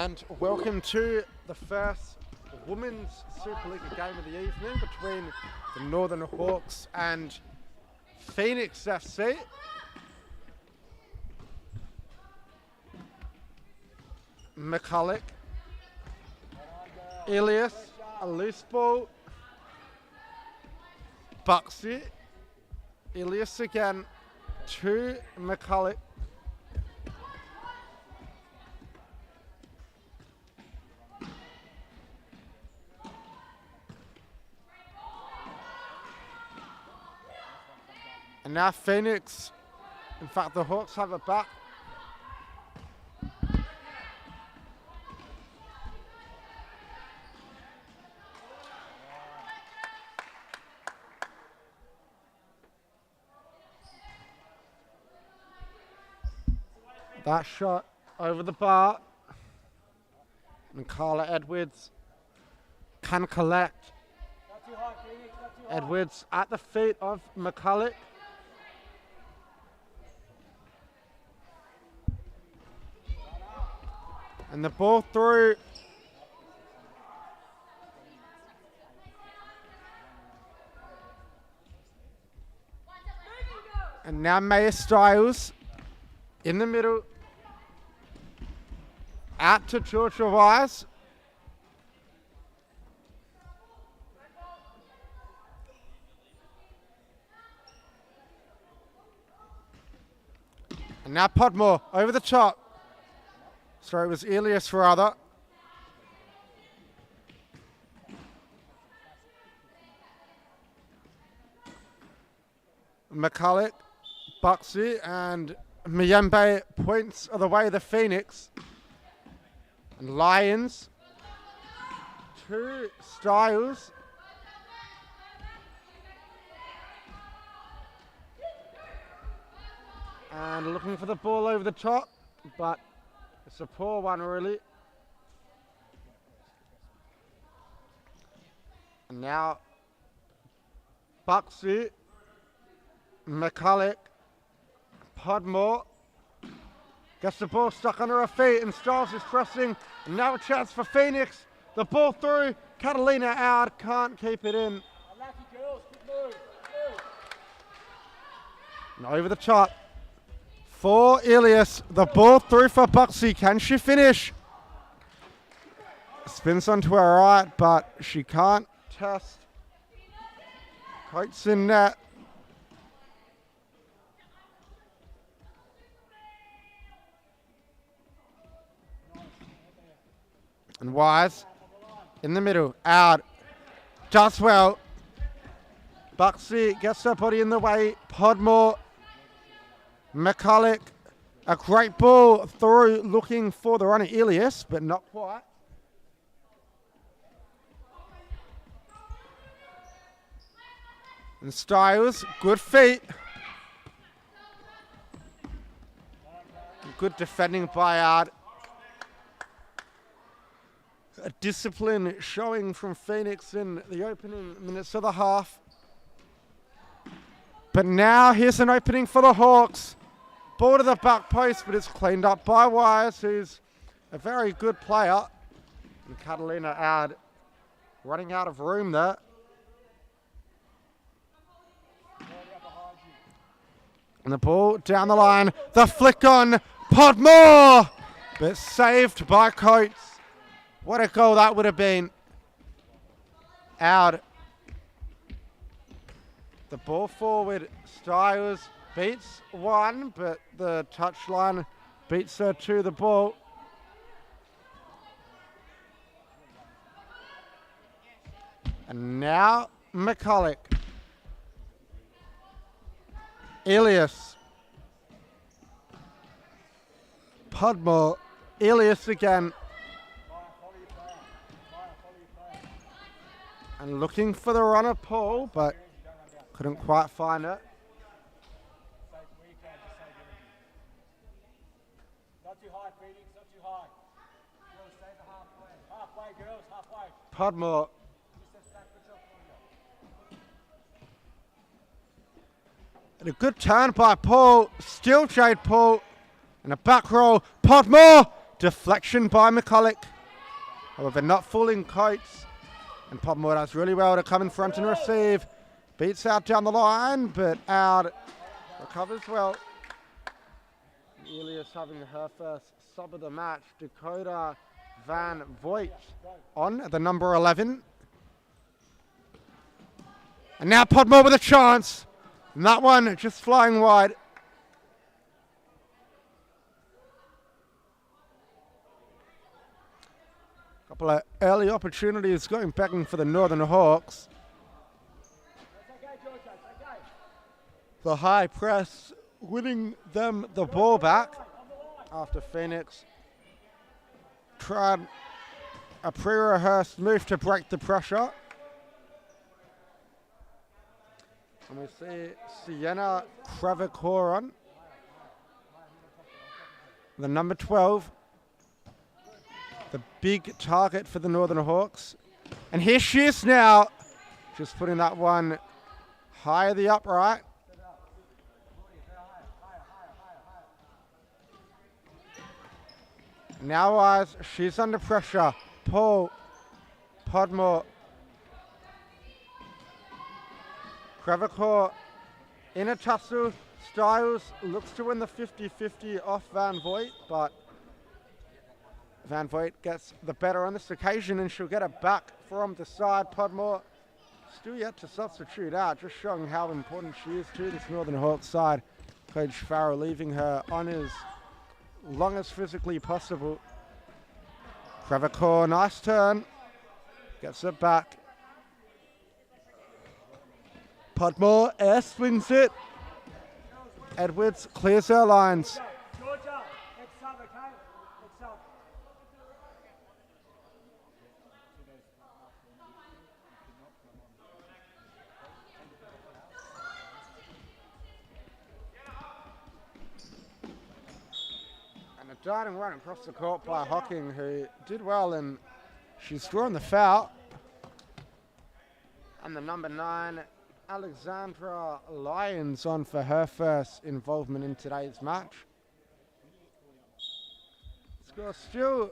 And welcome to the first Women's Super-Liga game of the evening between the Northern Hawks and Phoenix FC. McCulloch, Elias, a loose ball, Buxy, Elias again, to McCulloch. And now Phoenix, in fact the Hawks have it back. That shot over the bar. And Carla Edwards can collect. Edwards at the feet of McCulloch. And the ball through. And now Maya Styles in the middle. Out to Georgia Wise. And now Podmore over the top. Sorry, it was Elias rather. McCulloch, Buxy, and Miyembe points of the way the Phoenix. And Lions to Styles. And looking for the ball over the top, but it's a poor one really. And now Buxy, McCulloch, Podmore gets the ball stuck under her feet and Styles is pressing. And now a chance for Phoenix. The ball through, Catalina out, can't keep it in. And over the top. For Elias, the ball through for Buxy. Can she finish? Spins onto her right, but she can't test. Coates in net. And Wise in the middle, out. Does well. Buxy gets her body in the way. Podmore. McCulloch, a great ball through, looking for the runner Elias, but not quite. And Styles, good feet. Good defending by Ard. A discipline showing from Phoenix in the opening minutes of the half. But now here's an opening for the Hawks. Ball to the back post, but it's cleaned up by Wise, who's a very good player. And Catalina Ad running out of room there. And the ball down the line. The flick on Podmore, but saved by Coates. What a goal that would have been. Out. The ball forward, Styles beats one, but the touchline beats her to the ball. And now McCulloch. Elias. Podmore. Elias again. And looking for the runner, Paul, but couldn't quite find it. Not too high, Phoenix, not too high. Girls, stay the halfway. Halfway, girls, halfway. Podmore. And a good turn by Paul. Still Jade Paul. And a back roll. Podmore deflection by McCulloch. However, not fooling Coates. And Podmore does really well to come in front and receive. Beats out down the line, but out recovers well. Elias having her first sub of the match. Dakota Van Voigt on the number 11. And now Podmore with a chance. And that one just flying wide. Couple of early opportunities going back in for the Northern Hawks. The high press winning them the ball back after Phoenix tried a pre-rehearsed move to break the pressure. And we see Sienna Kravakoron, the number 12, the big target for the Northern Hawks. And here she is now, just putting that one higher the upright. Now she's under pressure. Paul, Podmore, Kravakor in a tussle. Styles looks to win the 50-50 off Van Voigt, but Van Voigt gets the better on this occasion and she'll get it back from the side. Podmore still yet to substitute out, just showing how important she is to this Northern Hawks side. Coach Farrell leaving her on as long as physically possible. Kravakor, nice turn. Gets it back. Podmore air swings it. Edwards clears her lines. Georgia, next up, okay? Next up. And a darting run across the court by Hocking, who did well, and she's drawn the foul. And the number 9, Alexandra Lyons, on for her first involvement in today's match. Scores still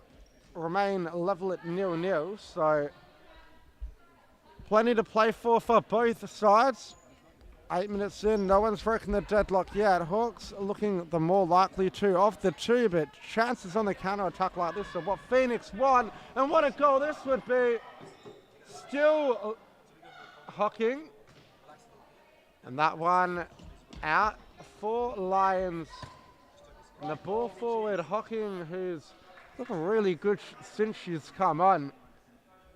remain level at 0-0, so plenty to play for both sides. 8 minutes in, no one's broken the deadlock yet. Hawks are looking the more likely to of the two, but chances on the counter-attack like this are what Phoenix won. And what a goal this would be. Still Hocking. And that one out for Lions. And the ball forward, Hocking, who's looking really good since she's come on.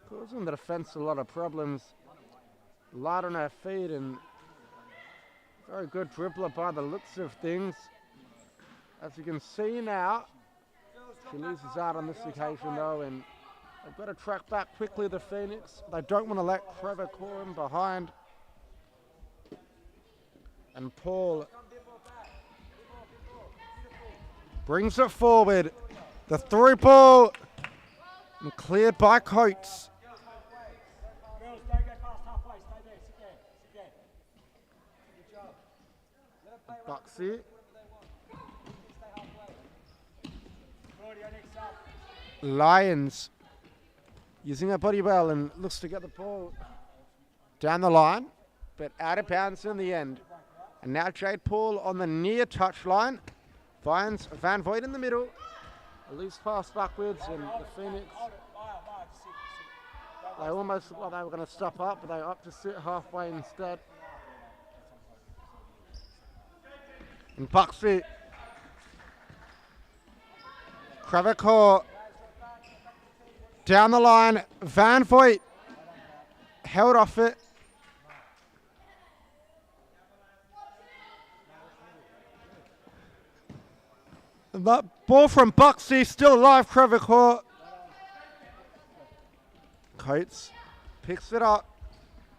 Causing the defence a lot of problems. Light on her feet and very good dribbler by the looks of things. As you can see now, she loses out on this occasion though, and they've got to track back quickly, the Phoenix. They don't want to let Trevor Corin behind. And Paul brings it forward. The through ball and cleared by Coates. Girls, don't go past halfway. Stay there. Sit there. Sit there. Good job. Let them play Buxy. Stay halfway. Claudia, next up. Lions using her body well and looks to get the ball down the line, but out of bounds in the end. And now Jade Paul on the near touchline finds Van Voigt in the middle. A loose pass backwards, and the Phoenix, they almost looked like they were going to stop up, but they opted to sit halfway instead. And Buxy, Kravakor down the line. Van Voigt held off it. And that ball from Buxy, still alive, Kravakor. Coates picks it up.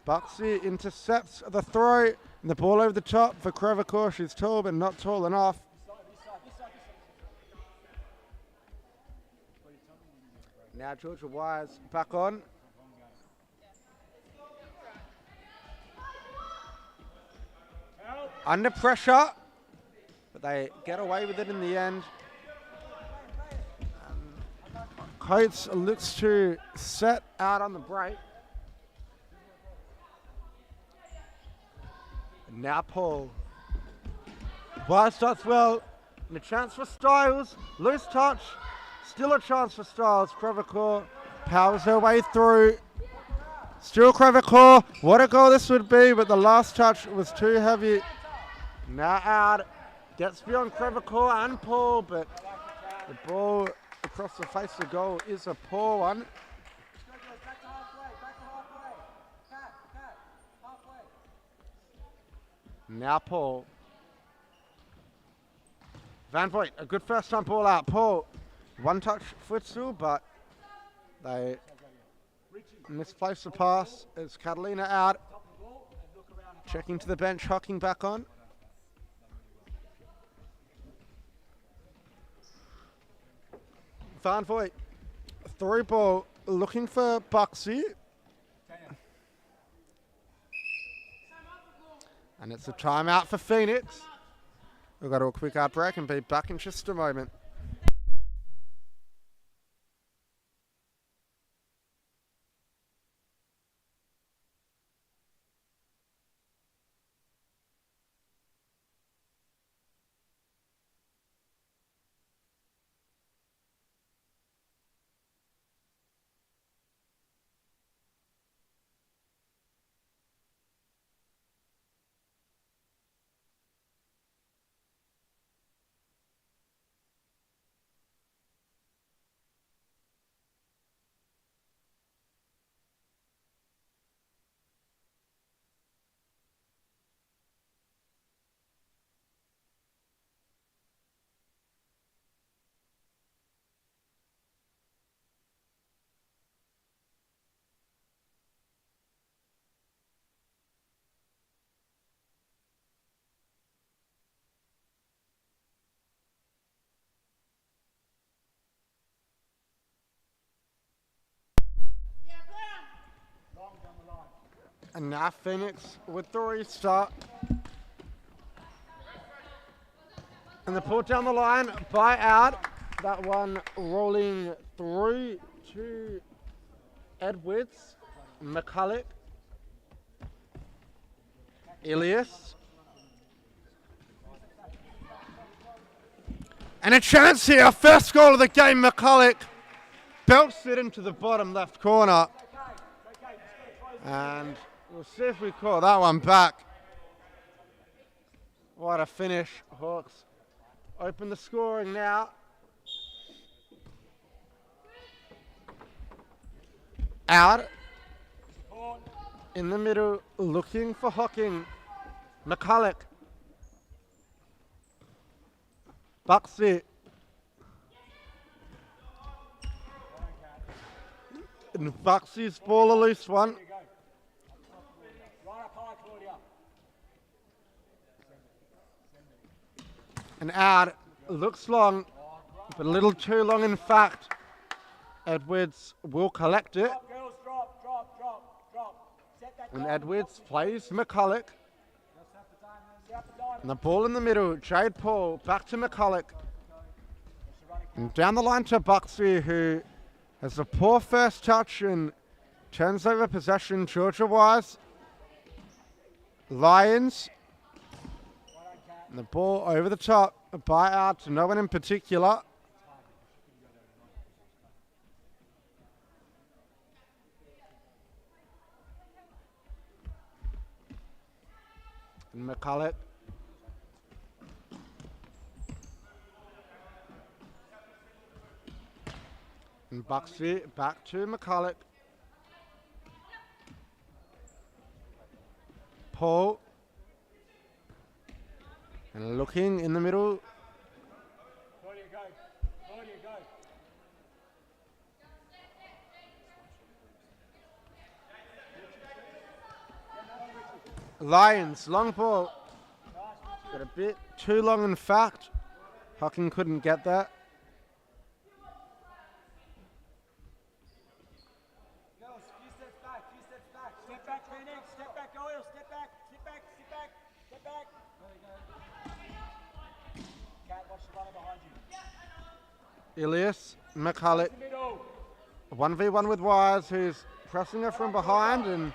Buxy intercepts the throw. And the ball over the top for Kravakor. She's tall, but not tall enough. Now Georgia Wires back on. Under pressure, but they get away with it in the end. Coates looks to set out on the break. And now Paul. Wise starts well. And a chance for Styles. Loose touch. Still a chance for Styles. Crevecoeur powers her way through. Still Crevecoeur. What a goal this would be, but the last touch was too heavy. Now out. Gets beyond Crevecoeur and Paul, but the ball across the face of the goal is a poor one. Now Paul. Van Voigt, a good first time ball out. Paul, one touch Futsal, but they misplaced the pass. It's Catalina out. Checking to the bench, hocking back on. Van Voigt, through ball, looking for Buxy. And it's a timeout for Phoenix. We'll go to a quick out break and be back in just a moment. And now Phoenix with the restart. And the pull down the line by out. That one rolling through to Edwards, McCulloch, Elias. And a chance here, first goal of the game, McCulloch belts it into the bottom left corner. And we'll see if we call that one back. What a finish. Hawks open the scoring now. Out. In the middle, looking for Hocking. McCulloch. Buxy. And Buxy's ball a loose one. And out, looks long, but a little too long in fact. Edwards will collect it. And Edwards plays McCulloch. And the ball in the middle, Jade Paul, back to McCulloch. And down the line to Buxy, who has a poor first touch and turns over possession Georgia-wise. Lions. And the ball over the top, a buy out to no one in particular. And McCulloch. And Buxy back to McCulloch. Paul. And looking in the middle. Lions, long ball. Got a bit too long in fact. Hocking couldn't get that. Step back, Phoenix. Step back, Doyle. Step back. Sit back. Sit back. Step back. Cat, watch the runner behind you. Elias, McCulloch. Middle. 1v1 with Wise, who's pressing her from behind and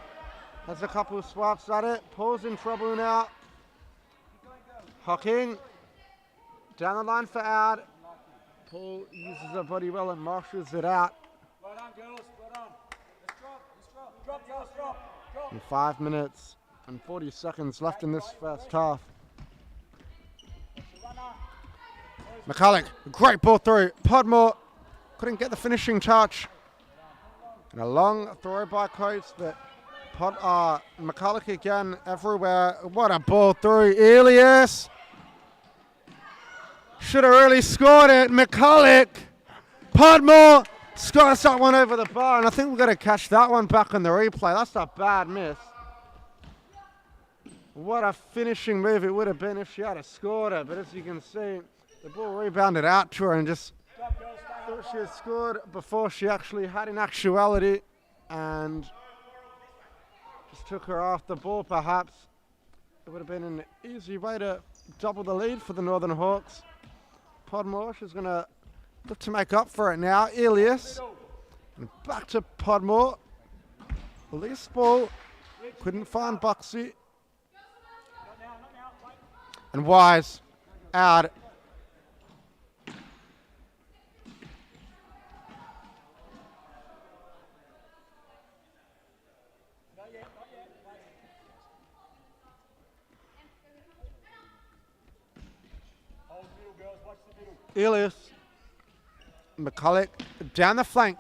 has a couple of swipes at it. Paul's in trouble now. Hocking down the line for Ad. Paul uses her body well and marshals it out. Well done, girls. Well done. Let's drop. Let's drop. Drop, girls. Drop. And 5 minutes and 40 seconds left in this first half. McCulloch, great ball through. Podmore couldn't get the finishing touch. And a long throw by Coates, but McCulloch again everywhere. What a ball through. Elias should have really scored it. McCulloch. Podmore scores that one over the bar, and I think we've got to catch that one back on the replay. That's a bad miss. What a finishing move it would have been if she had scored it, but as you can see, the ball rebounded out to her and just thought she had scored before she actually had in actuality, and just took her off the ball perhaps. It would have been an easy way to double the lead for the Northern Hawks. Podmore, she's going to look to make up for it now. Elias, and back to Podmore. Loose ball, couldn't find Buxy. And Wise, out. Elias, McCulloch down the flank,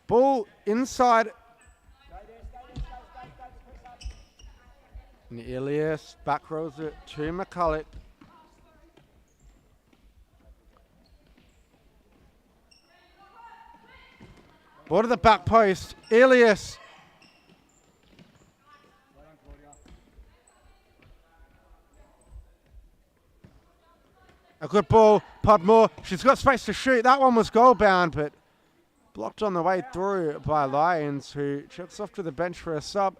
ball inside, and Elias back rows it to McCulloch. Ball to the back post, Elias. A good ball, Podmore. She's got space to shoot. That one was goal bound, but blocked on the way through by Lyons, who checks off to the bench for a sub.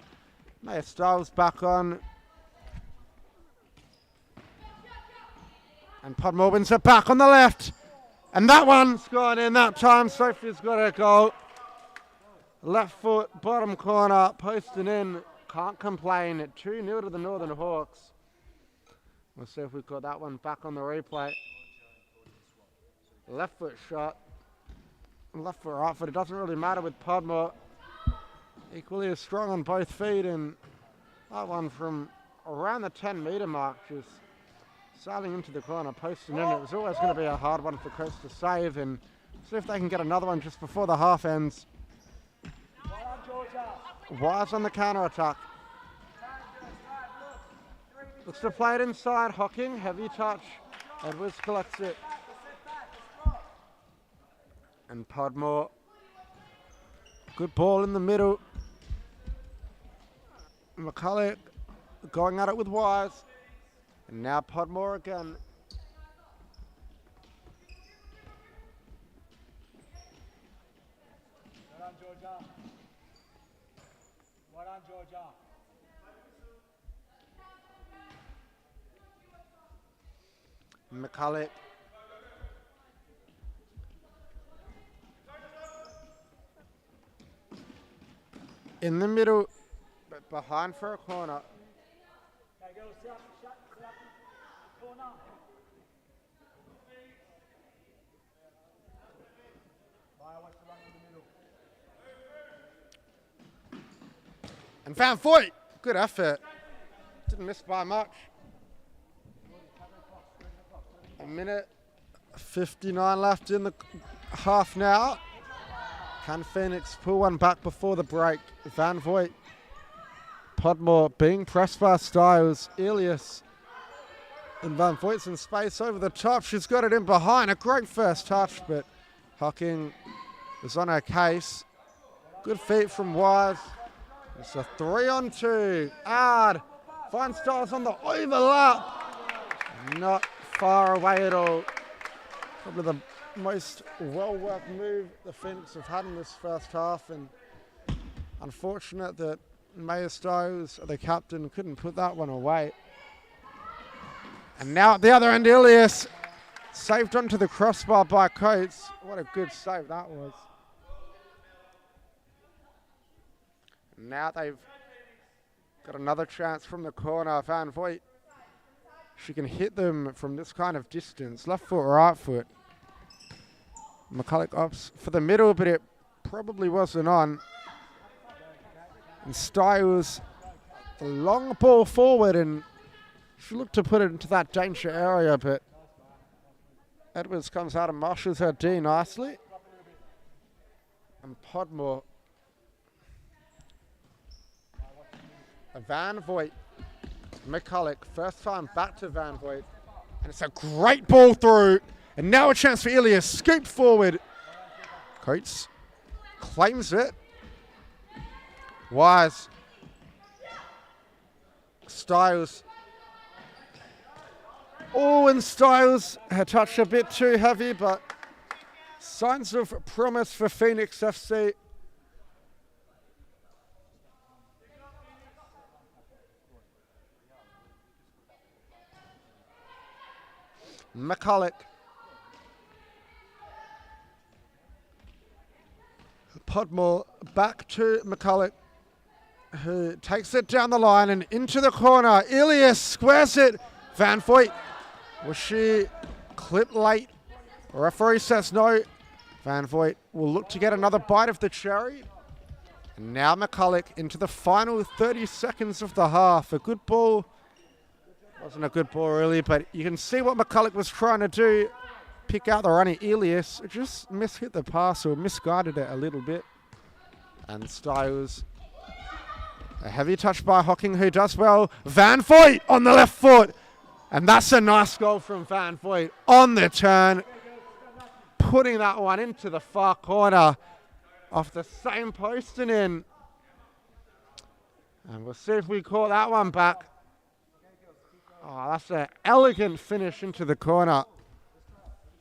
Maya Styles back on. And Podmore wins it back on the left. And that one's gone in that time. Sophie's got her goal. Left foot, bottom corner, posting in. Can't complain. 2-0 to the Northern Hawks. We'll see if we've got that one back on the replay. Left foot shot. Left foot, right foot. It doesn't really matter with Podmore. Equally as strong on both feet. And that one from around the 10-metre mark, just sailing into the corner, posting in. It was always going to be a hard one for Coast to save. And see if they can get another one just before the half ends. Wise on the counter-attack. Looks to play it inside. Hocking, heavy touch. Edwards collects it. And Podmore. Good ball in the middle. McCulloch going at it with Wise. And now Podmore again. Well done, Georgia. Well done, Georgia. McCulloch. In the middle, but behind for a corner. Okay, girls, sit up, sit up. Corner. Maya wants to run in the middle. And Van Voigt, good effort. Didn't miss by much. A minute 59 left in the half now. Can Phoenix pull one back before the break? Van Voigt. Podmore being pressed by Styles. Elias. And Van Voigt's in space over the top. She's got it in behind. A great first touch, but Hocking was on her case. Good feet from Wise. It's a 3-on-2. Ad finds Styles on the overlap. Not far away at all. Probably the most well-worked move the Phoenix have had in this first half, and unfortunate that Maya Styles, the captain, couldn't put that one away. And now at the other end, Elias saved onto the crossbar by Coates. What a good save that was. Now they've got another chance from the corner. Van Voigt. She can hit them from this kind of distance. Left foot, right foot. McCulloch opts for the middle, but it probably wasn't on. And Styles, the long ball forward, and she looked to put it into that danger area, but Edwards comes out and marshalls her D nicely. And Podmore. Van Voigt. McCulloch, first time back to Van Voigt. And it's a great ball through. And now a chance for Ilias. Scooped forward. Coates claims it. Wise. Styles. Oh, and Styles had touched a bit too heavy, but signs of promise for Phoenix FC. McCulloch. Podmore back to McCulloch, who takes it down the line and into the corner. Ilias squares it. Van Voigt. Was she clipped late? Referee says no. Van Voigt will look to get another bite of the cherry. And now McCulloch into the final 30 seconds of the half. A good ball. Wasn't a good ball really, but you can see what McCulloch was trying to do. Pick out the running Ilias. Just mishit the pass or misguided it a little bit. And Styles. A heavy touch by Hocking, who does well. Van Voigt on the left foot. And that's a nice goal from Van Voigt on the turn. Putting that one into the far corner off the same post and in. And we'll see if we call that one back. Oh, that's an elegant finish into the corner.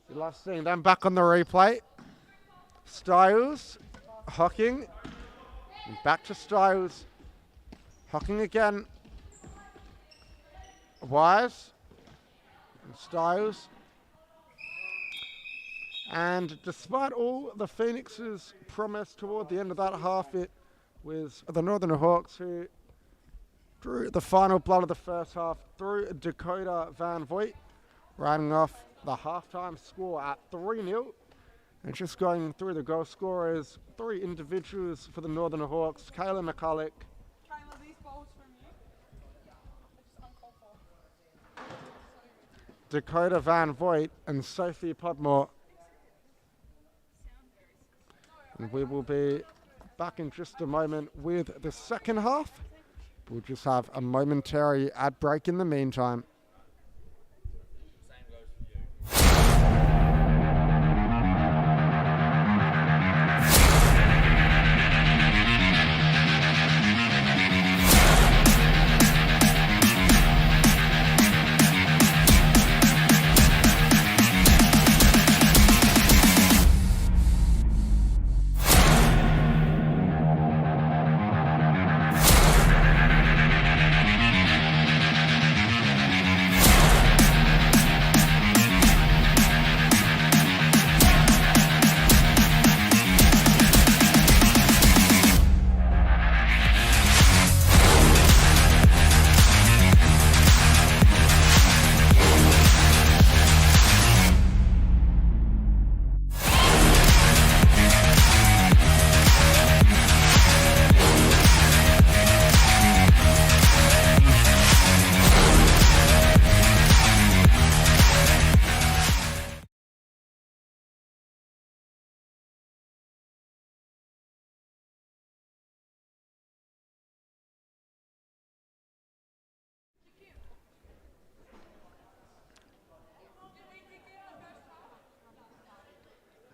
We love seeing them back on the replay. Styles, Hocking, and back to Styles. Hocking again. Wise, and Styles. And despite all the Phoenix's promise toward the end of that half, it was the Northern Hawks who drew the final blood of the first half through Dakota Van Voigt, rounding off the halftime score at 3-0. And just going through the goal scorers, 3 individuals for the Northern Hawks. Kayla McCulloch. Kayla, these balls from you. It's uncalled for. Dakota Van Voigt and Sophie Podmore. And we will be back in just a moment with the second half. We'll just have a momentary ad break in the meantime.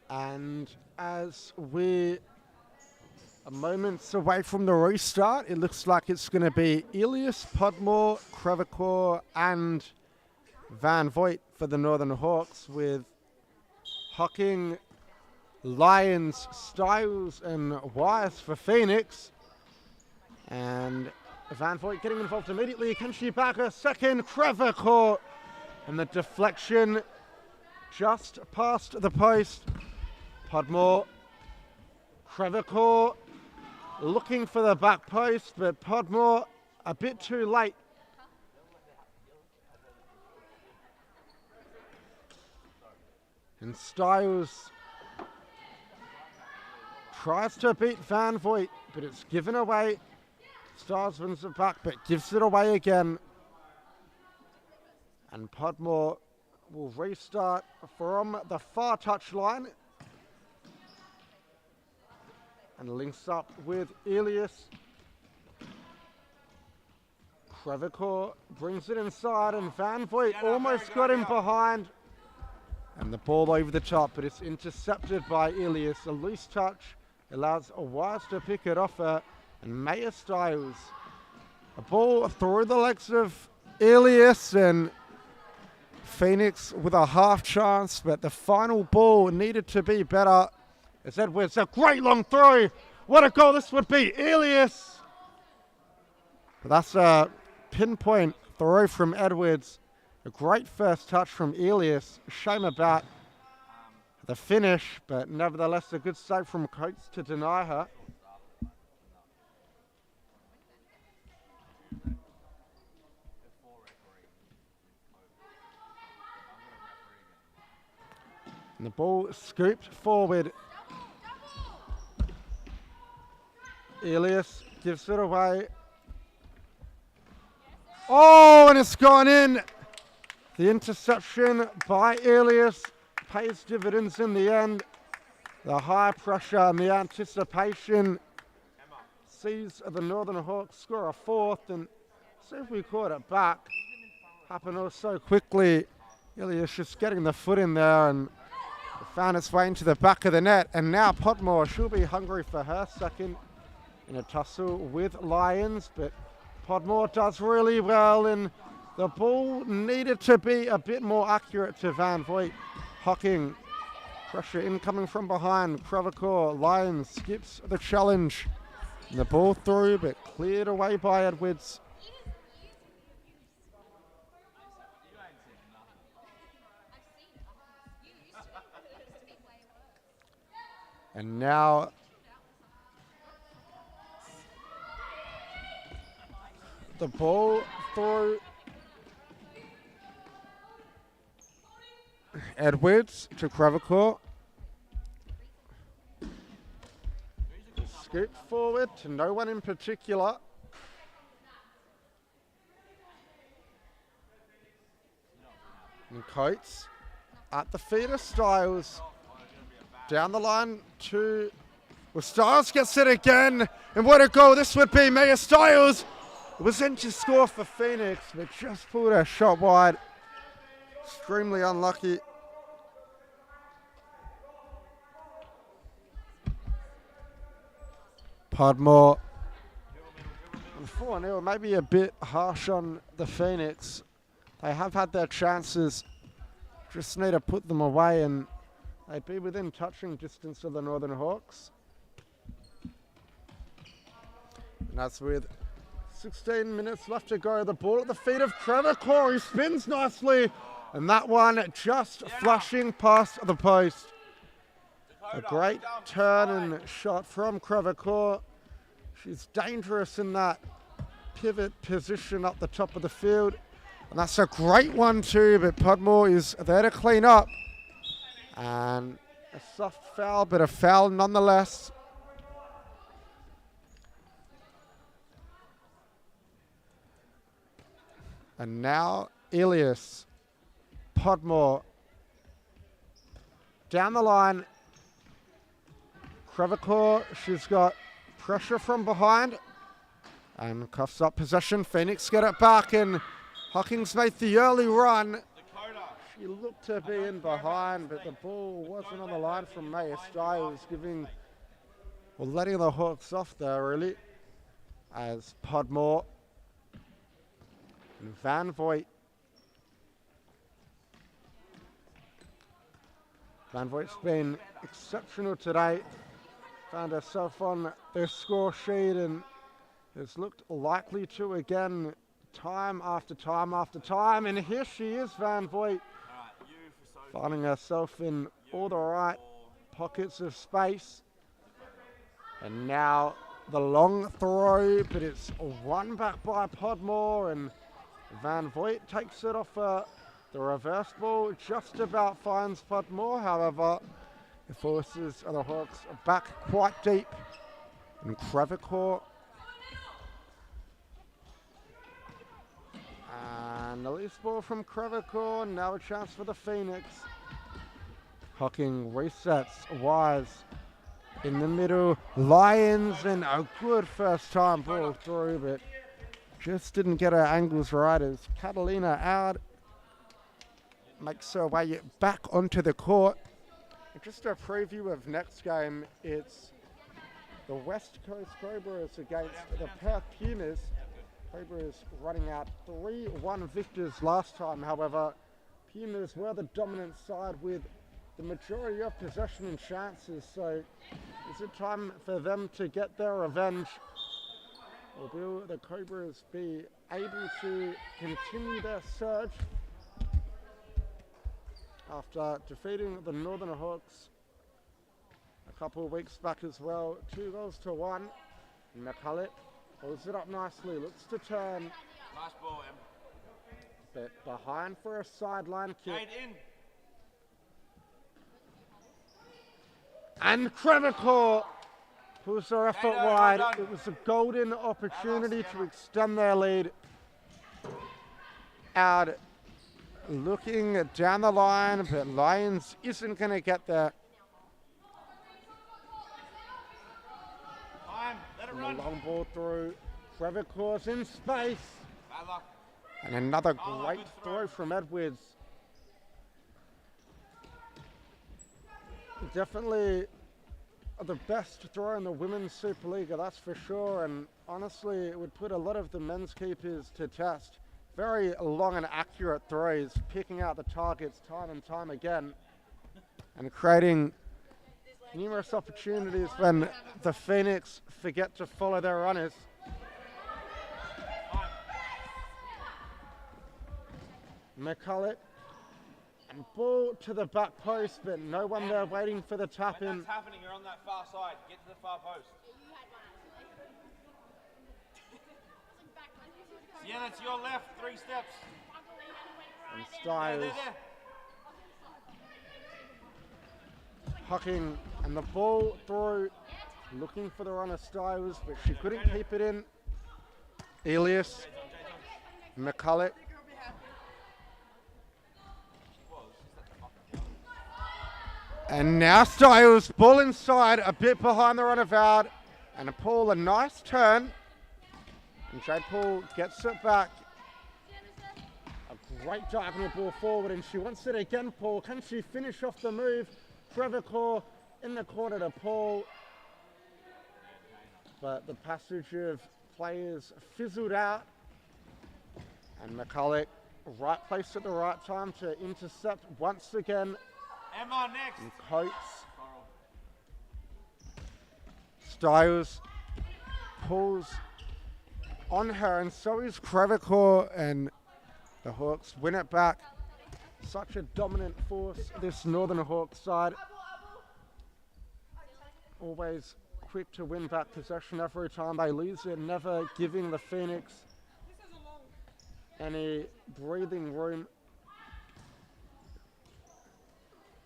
And as we're moments away from the restart, it looks like it's going to be Ilias, Podmore, Crevecoeur and Van Voigt for the Northern Hawks, with Hocking, Lyons, Styles and Wise for Phoenix. And Van Voigt getting involved immediately. Can she back a second? Crevecoeur, and the deflection just past the post. Podmore, Crevecoeur, looking for the back post, but Podmore a bit too late. And Styles tries to beat Van Voigt, but it's given away. Styles wins it back, but gives it away again. And Podmore will restart from the far touchline. And links up with Elias. Crevecoeur brings it inside, and Van Voigt almost got him behind. And the ball over the top, but it's intercepted by Elias. A loose touch allows Wise to pick it off her, and Maya Styles. A ball through the legs of Elias, and Phoenix with a half chance, but the final ball needed to be better. As Edwards, a great long throw. What a goal this would be, Elias. But that's a pinpoint throw from Edwards. A great first touch from Elias. Shame about the finish, but nevertheless a good save from Coates to deny her. And the ball scooped forward. Elias gives it away. Oh, and it's gone in. The interception by Elias pays dividends in the end. The high pressure and the anticipation sees the Northern Hawks score a fourth, and see if we caught it back. Happened all so quickly. Elias just getting the foot in there and found its way into the back of the net. And now Podmore, she'll be hungry for her second in a tussle with Lions, but Podmore does really well, and the ball needed to be a bit more accurate to Van Voigt. Hocking, pressure incoming from behind. Crevecoeur, Lions skips the challenge. And the ball through, but cleared away by Edwards. And now the ball through Edwards to Crevecoeur. Scoop forward to no one in particular. And Coates at the feet of Styles. Down the line to... Well, Styles gets it again. And what a goal this would be. Maya Styles was in to score for Phoenix, but just pulled her shot wide. Extremely unlucky. Podmore. 4-0, maybe a bit harsh on the Phoenix. They have had their chances. Just need to put them away, and they'd be within touching distance of the Northern Hawks. And that's with 16 minutes left to go. The ball at the feet of Crevecoeur. He spins nicely. And that one just flashing past the post. A great turn and shot from Crevecoeur. She's dangerous in that pivot position up the top of the field. And that's a great one too, but Podmore is there to clean up. And a soft foul, but a foul nonetheless. And now Elias, Podmore, down the line. Crevecoeur, she's got pressure from behind and cuffs up possession. Phoenix get it back, and Hockings made the early run. She looked to be in behind, but the ball wasn't on the line from Maya Styles, letting the Hawks off there really, as Podmore and Van Voigt. Van Voigt's been exceptional today. Found herself on their score sheet and has looked likely to again time after time after time. And here she is, Van Voigt, finding herself in all the right pockets of space. And now the long throw, but it's won back by Podmore, and Van Voigt takes it off the reverse ball. Just about finds Podmore, however, it forces the Hawks back quite deep. And Crevecoeur. And the loose ball from Crevecoeur. Now a chance for the Phoenix. Hocking resets Wise in the middle. Lions, and a good first time ball through, but just didn't get her angles right as Catalina out. Makes her way back onto the court. Just a preview of next game. It's the West Coast Cobras against the Perth Pumas. Cobras running out 3-1 victors last time. However, Pumas were the dominant side with the majority of possession and chances. So is it time for them to get their revenge? Or will the Cobras be able to continue their surge after defeating the Northern Hawks a couple of weeks back as well? 2-1. McCulloch pulls it up nicely, looks to turn. Nice ball, Em. But behind for a sideline kick. Jade in. And Crevecoeur pulls her effort Well wide. done. It was a golden opportunity to extend their lead. Out looking down the line, but Lions isn't going to get there. Time. Let it And run. the long ball through. Crevecoeur's in space. Bad luck. And another Oh, great good throw throw. from Edwards. Definitely the best throw in the Women's Supa-Liga, that's for sure. And honestly, it would put a lot of the men's keepers to test. Very long and accurate throws, picking out the targets time and time again, and creating numerous opportunities when the Phoenix forget to follow their runners. McCulloch, and ball to the back post, but no one there waiting for the tap When in. that's happening, you're on that far side. Get to the far post. Sienna, to your left. 3 steps. And There, Styles there, there. hucking, and the ball through, looking for the runner Styles, but she couldn't keep it in. Elias, McCulloch, and now Styles, ball inside, a bit behind the runabout, and Paul a nice turn, and Jade Paul gets it back. A great diagonal ball forward, and she wants it again, Paul. Can she finish off the move? Crevecoeur in the corner to Paul, but the passage of players fizzled out, and McCulloch, right place at the right time to intercept once again. Emma next. And Coates, Styles pulls on her, and so is Crevecoeur, and the Hawks win it back. Such a dominant force, this Northern Hawks side. Always quick to win back possession every time they lose it, never giving the Phoenix any breathing room.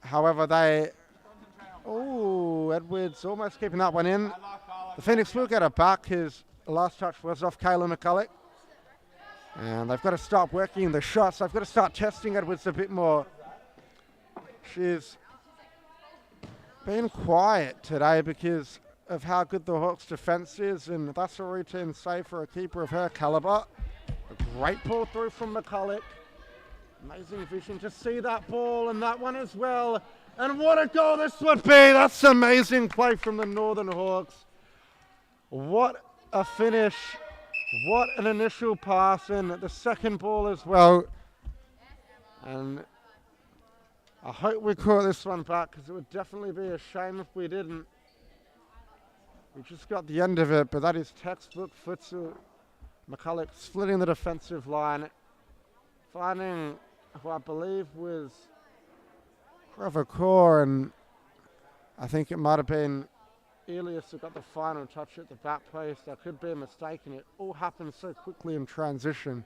However, Edwards almost keeping that one in. Bad luck, Carla. The Phoenix will get it back. His last touch was off Kayla McCulloch. And they've got to start working the shots. They've got to start testing Edwards a bit more. She's been quiet today because of how good the Hawks' defense is, and that's a routine save for a keeper of her caliber. A great ball through from McCulloch. Amazing vision to see that ball and that one as well. And what a goal this would be. That's amazing play from the Northern Hawks. What a finish. What an initial pass, and the second ball as well. And I hope we caught this one back, because it would definitely be a shame if we didn't. We just got the end of it, but that is textbook futsal. McCulloch splitting the defensive line, finding who I believe was Crevecoeur, and I think it might have been Elias who got the final touch at the back post. That could be a mistake, and it all happened so quickly in transition.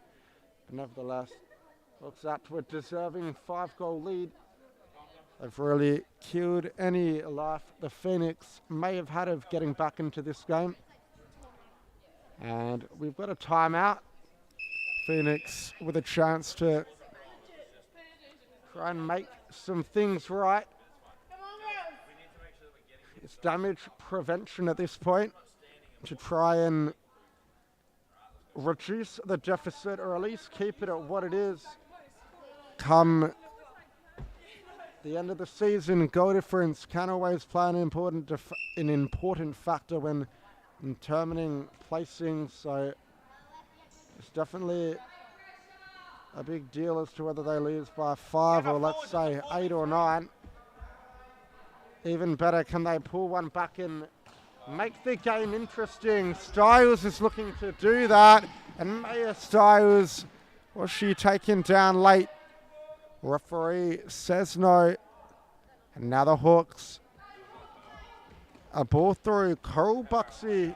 But nevertheless, looks out to a deserving 5-goal lead. They've really killed any life the Phoenix may have had of getting back into this game. And we've got a timeout. Phoenix with a chance to try and make some things right. It's damage prevention at this point to try and reduce the deficit, or at least keep it at what it is come the end of the season. Goal difference can always play an important factor when determining placing, so it's definitely a big deal as to whether they lose by 5 or let's say 8 or 9. Even better, can they pull one back and make the game interesting? Styles is looking to do that, and Maya Styles, was she taken down late? Referee says no. And now the Hawks, a ball through. Coral Buxy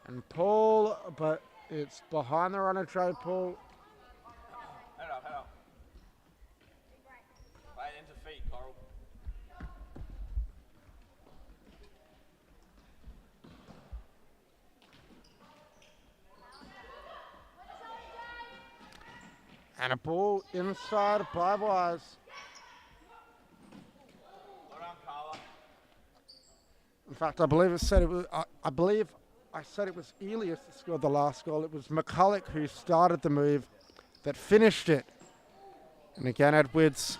and Paul, but it's behind the runner, Joe Paul. Head up. Play it into feet, Coral. And a ball inside by Wise. Well done, Carla. In fact, I believe I said it was Elias that scored the last goal. It was McCulloch who started the move that finished it. And again, Edwards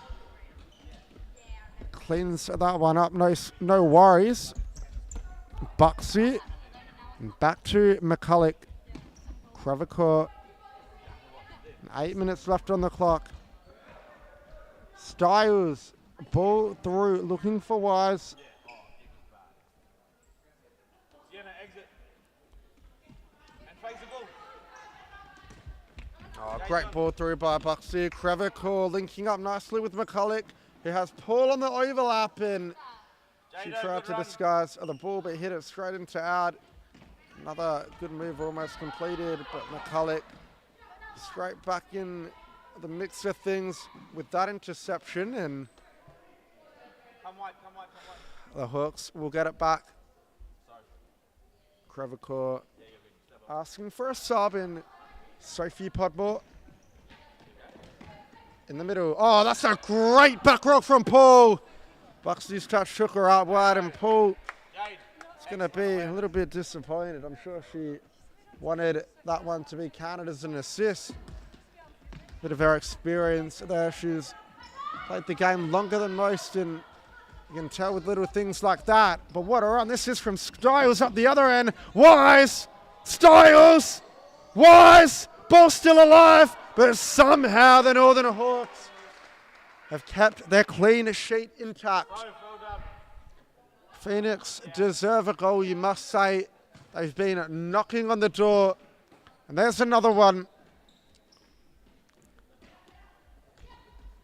cleans that one up. No worries. Buxy. And back to McCulloch. Crevecoeur. 8 minutes left on the clock. Styles, ball through, looking for Wise. Sienna, exit. And face the ball. Oh, great ball through by Buxy. Crevecoeur linking up nicely with McCulloch, who has Paul on the overlap, and she tried to disguise the ball but hit it straight into out. Another good move almost completed, but McCulloch straight back in the mix of things with that interception, and Come wide. the Hawks will get it back. Crevecoeur asking for a sub in Sophie Podmore. In the middle. Oh, that's a great back rock from Paul. Buxy's touch shook her out wide, and Paul is going to be a little bit disappointed. I'm sure she wanted that one to be counted as an assist. Bit of her experience there. She's played the game longer than most, and you can tell with little things like that. But what a run this is from Styles up the other end. Wise! Styles! Wise! Ball still alive, but somehow the Northern Hawks have kept their clean sheet intact. Phoenix deserve a goal, you must say. They've been knocking on the door. And there's another one.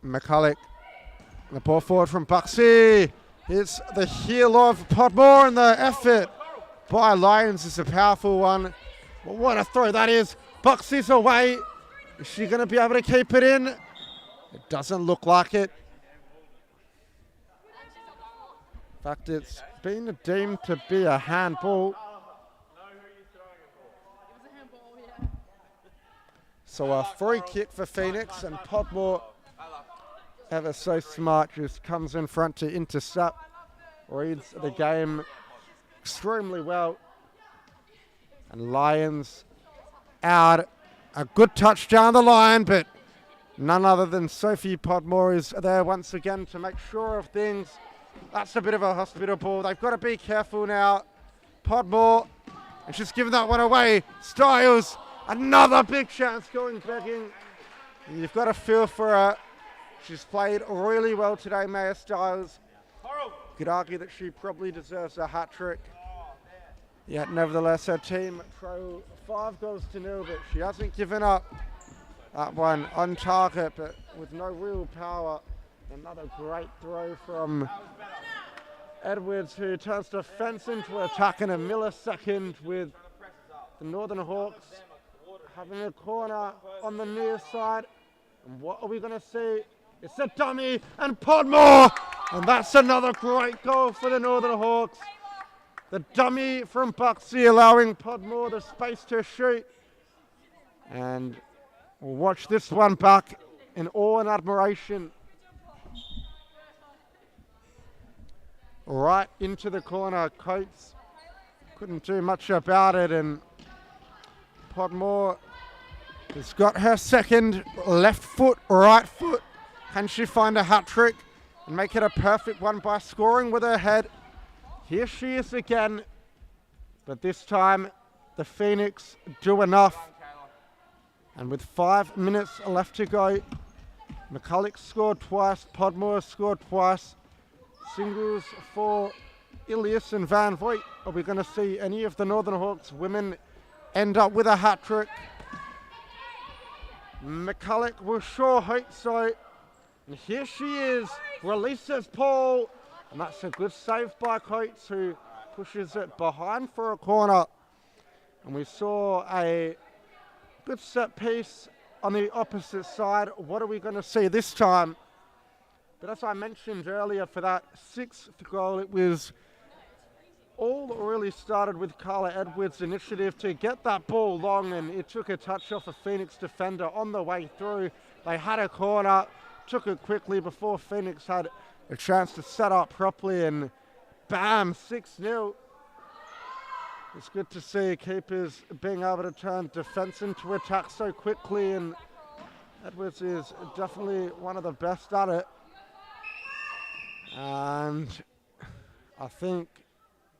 McCulloch. The ball forward from Buxy. Here's the heel of Podmore, and the effort by Lyons is a powerful one. Well, what a throw that is. Buxy's away. Is she going to be able to keep it in? It doesn't look like it. In fact, it's been deemed to be a handball. So a free kick for Phoenix, and Podmore, ever so smart, just comes in front to intercept. Reads the game extremely well. And Lions out. A good touch down the line, but none other than Sophie Podmore is there once again to make sure of things. That's a bit of a hospital ball. They've got to be careful now. Podmore, and she's given that one away. Styles, another big chance going begging. You've got to feel for her. She's played really well today, Maya Styles. Could argue that she probably deserves a hat-trick. Yet nevertheless, her team trail 5-0, but she hasn't given up. That one on target, but with no real power. Another great throw from Edwards, who turns defense into attack in a millisecond, with the Northern Hawks having a corner on the near side. And what are we going to see? It's a dummy and Podmore! And that's another great goal for the Northern Hawks. The dummy from Buxley allowing Podmore the space to shoot. And we'll watch this one back in awe and admiration. Right into the corner. Coates couldn't do much about it, and Podmore has got her second. Left foot, right foot. Can she find a hat trick and make it a perfect one by scoring with her head? Here she is again, but this time the Phoenix do enough. And with 5 minutes left to go, McCulloch scored twice, Podmore scored twice. Singles for Ilias and Van Voigt. Are we going to see any of the Northern Hawks women end up with a hat trick? McCulloch will sure hope so. And here she is, releases Paul. And that's a good save by Coates, who pushes it behind for a corner. And we saw a good set piece on the opposite side. What are we going to see this time? But as I mentioned earlier, for that sixth goal, it was all really started with Carla Edwards' initiative to get that ball long, and it took a touch off a Phoenix defender on the way through. They had a corner, took it quickly before Phoenix had a chance to set up properly, and bam, 6-0. It's good to see keepers being able to turn defense into attack so quickly, and Edwards is definitely one of the best at it. And I think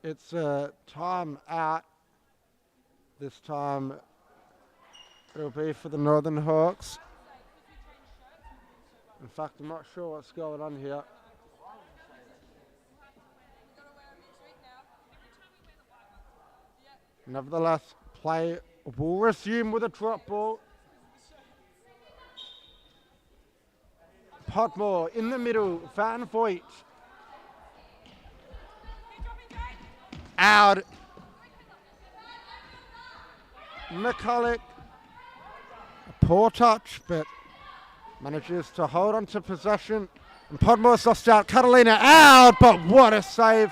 it's a time out. This time it'll be for the Northern Hawks. In fact, I'm not sure what's going on here. Nevertheless, play will resume with a drop ball. Podmore in the middle, Van Voigt. Out. McCulloch. A poor touch, but manages to hold on to possession. And Podmore's lost out. Catalina out, but what a save.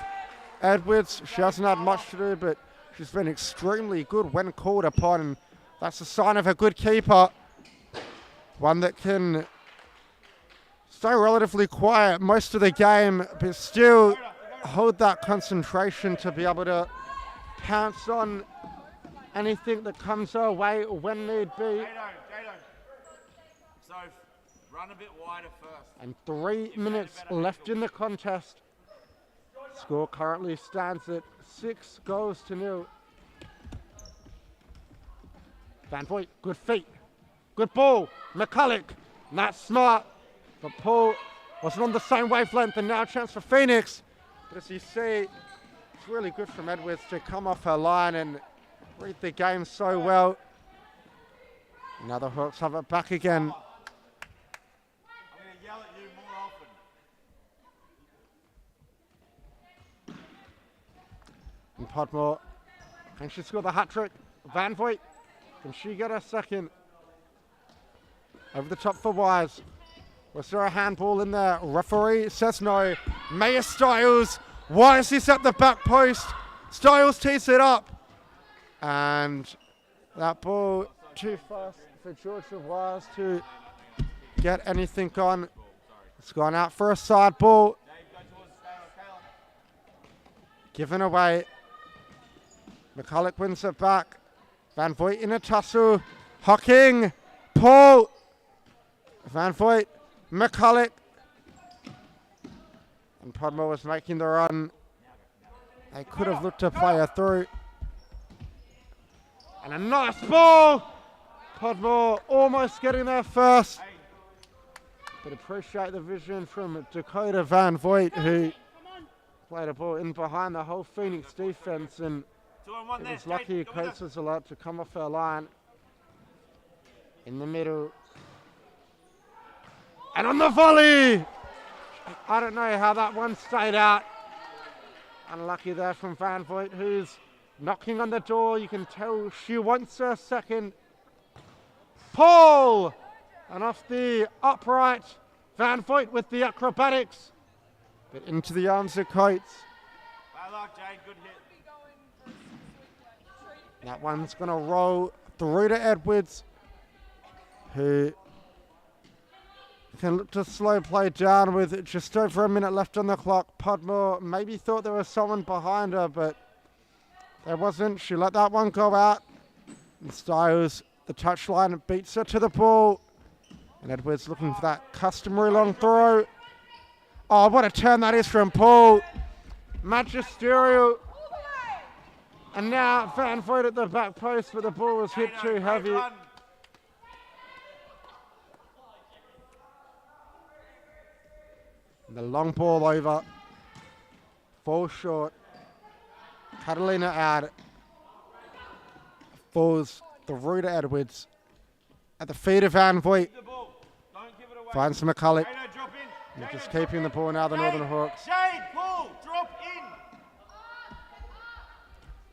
Edwards, she hasn't had much to do, but she's been extremely good when called upon. And that's a sign of a good keeper. One that can stay relatively quiet most of the game, but still hold that concentration to be able to pounce on anything that comes her way when need be. Jado. So run a bit wider first. And 3 minutes left in the contest. Score currently stands at 6-0. Van Voigt, good feet, good ball. McCulloch, not smart, but Paul wasn't on the same wavelength, and now a chance for Phoenix. But as you see, it's really good from Edwards to come off her line and read the game so well. Now the Hawks have it back again. I'm going to yell at you more often. And Podmore, can she score the hat trick? Van Voigt, can she get her second? Over the top for Wise. Was there a handball in there? Referee says no. Maya Stiles. Wise is at the back post. Stiles tees it up. And that ball too fast for Georgia Wise to get anything on. It's gone out for a side ball. Given away. McCulloch wins it back. Van Voigt in a tussle. Hocking. Paul. Van Voigt. McCulloch. And Podmore was making the run. They could have looked to play her through. And a nice ball. Podmore almost getting there first. But appreciate the vision from Dakota Van Voigt, who played a ball in behind the whole Phoenix defense, and it was lucky Coates was allowed to come off her line. In the middle. And on the volley! I don't know how that one stayed out. Unlucky there from Van Voigt, who's knocking on the door. You can tell she wants a second. Paul! And off the upright, Van Voigt with the acrobatics. But into the arms of Coates. Bad luck, Jade. Good hit. That one's going to roll through to Edwards, who can look to slow play down with just over a minute left on the clock. Podmore maybe thought there was someone behind her, but there wasn't. She let that one go out. And Styles, the touchline, beats her to the ball. And Edwards looking for that customary long throw. Oh, what a turn that is from Paul. Magisterial. And now Van Voigt at the back post, but the ball was hit too heavy. The long ball over. Falls short. Catalina out. Falls through to Edwards. At the feet of Van Voigt. Finds McCulloch. They're just keeping the ball now, the Northern Hawks. Shade, pull, drop in.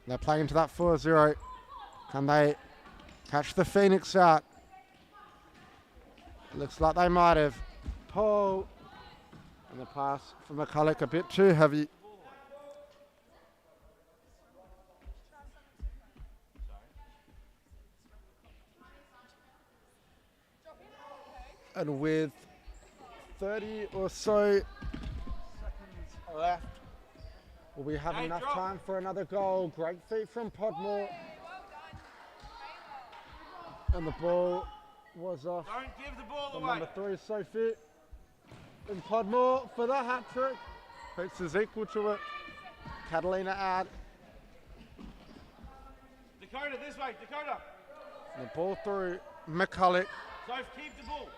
They're playing to that 4-0. Can they catch the Phoenix out? Looks like they might have. Paul. And the pass from McCulloch a bit too heavy. And with 30 or so seconds left, will we have enough time for another goal? Great feet from Podmore. And the ball was off. Don't give the ball from away. number 3, Sophie. And Podmore for the hat trick. Hoots is equal to it. Catalina out. Dakota, this way, Dakota. And the ball through McCulloch. So keep the ball.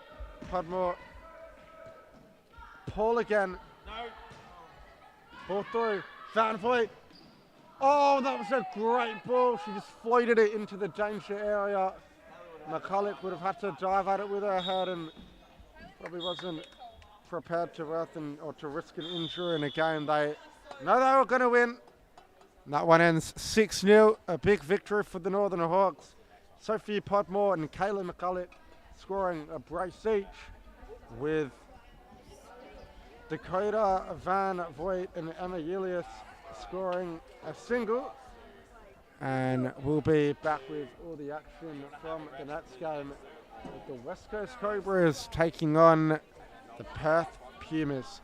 Podmore. Paul again. No. Ball through. Van Voigt. Oh, that was a great ball. She just floated it into the danger area. McCulloch would have had to dive at it with her head and probably wasn't prepared to or to risk an injury in a game they know they were going to win. And that one ends 6-0. A big victory for the Northern Hawks. Sophie Podmore and Kayla McCulloch scoring a brace each, with Dakota Van Voigt and Emma Julius scoring a single. And we'll be back with all the action from the next game, with the West Coast Cobras taking on the Perth Pumas.